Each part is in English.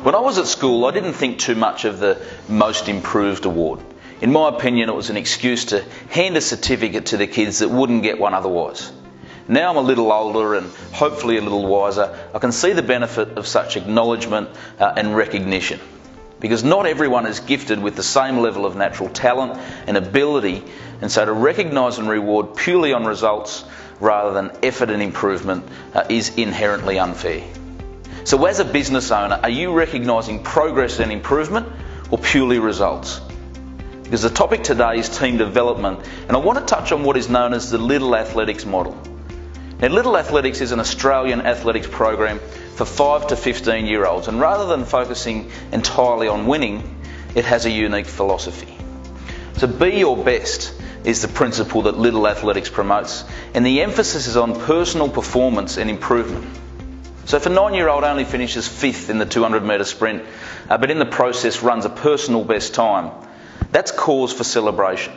When I was at school, I didn't think too much of the Most Improved Award. In my opinion, it was an excuse to hand a certificate to the kids that wouldn't get one otherwise. Now I'm a little older and hopefully a little wiser, I can see the benefit of such acknowledgement and recognition. Because not everyone is gifted with the same level of natural talent and ability, and so to recognise and reward purely on results rather than effort and improvement is inherently unfair. So as a business owner, are you recognising progress and improvement or purely results? Because the topic today is team development, and I want to touch on what is known as the Little Athletics model. Now, Little Athletics is an Australian athletics program for 5 to 15-year-olds, and rather than focusing entirely on winning, it has a unique philosophy. So be your best is the principle that Little Athletics promotes, and the emphasis is on personal performance and improvement. So if a 9-year-old only finishes 5th in the 200-metre sprint, but in the process runs a personal best time, that's cause for celebration.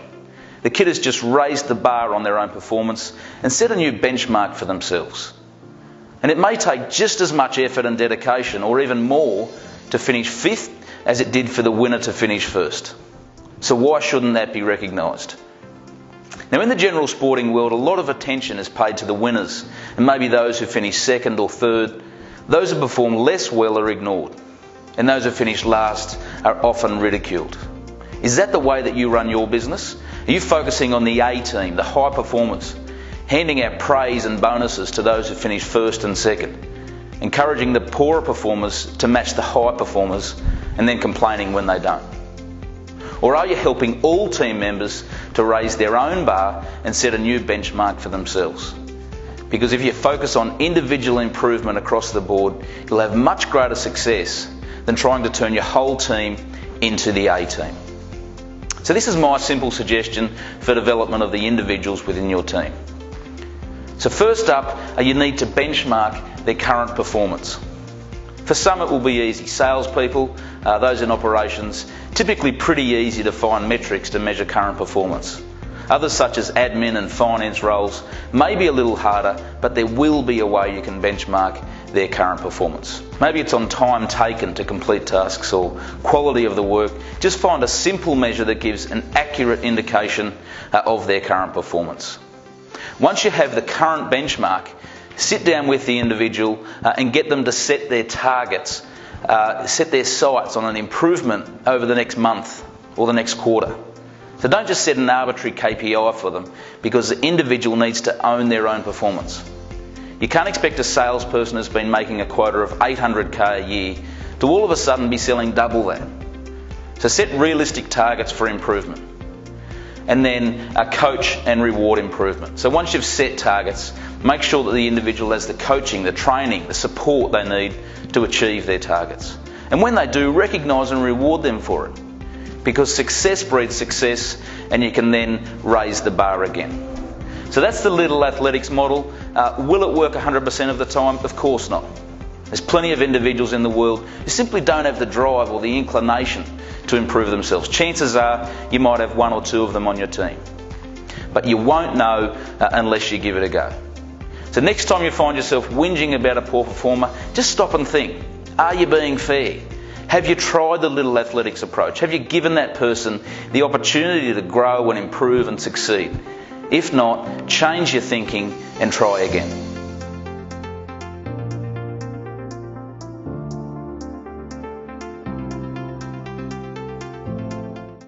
The kid has just raised the bar on their own performance and set a new benchmark for themselves. And it may take just as much effort and dedication, or even more, to finish 5th as it did for the winner to finish 1st. So why shouldn't that be recognised? Now, in the general sporting world, a lot of attention is paid to the winners, and maybe those who finish 2nd or 3rd. Those who perform less well are ignored, and those who finish last are often ridiculed. Is that the way that you run your business? Are you focusing on the A team, the high performers, handing out praise and bonuses to those who finish 1st and 2nd, encouraging the poorer performers to match the high performers, and then complaining when they don't? Or are you helping all team members to raise their own bar and set a new benchmark for themselves? Because if you focus on individual improvement across the board, you'll have much greater success than trying to turn your whole team into the A team. So this is my simple suggestion for development of the individuals within your team. So first up, you need to benchmark their current performance. For some it will be easy. Salespeople, those in operations, typically pretty easy to find metrics to measure current performance. Others, such as admin and finance roles, may be a little harder, but there will be a way you can benchmark their current performance. Maybe it's on time taken to complete tasks or quality of the work. Just find a simple measure that gives an accurate indication of their current performance. Once you have the current benchmark, sit down with the individual and get them to set their targets, set their sights on an improvement over the next month or the next quarter. So don't just set an arbitrary KPI for them, because the individual needs to own their own performance. You can't expect a salesperson who's been making a quota of 800k a year to all of a sudden be selling double that. So set realistic targets for improvement, and then coach and reward improvement. So once you've set targets, make sure that the individual has the coaching, the training, the support they need to achieve their targets. And when they do, recognise and reward them for it, because success breeds success, and you can then raise the bar again. So that's the Little Athletics model. Will it work 100% of the time? Of course not. There's plenty of individuals in the world who simply don't have the drive or the inclination to improve themselves. Chances are you might have 1 or 2 of them on your team. But you won't know unless you give it a go. So next time you find yourself whinging about a poor performer, just stop and think. Are you being fair? Have you tried the Little Athletics approach? Have you given that person the opportunity to grow and improve and succeed? If not, change your thinking and try again.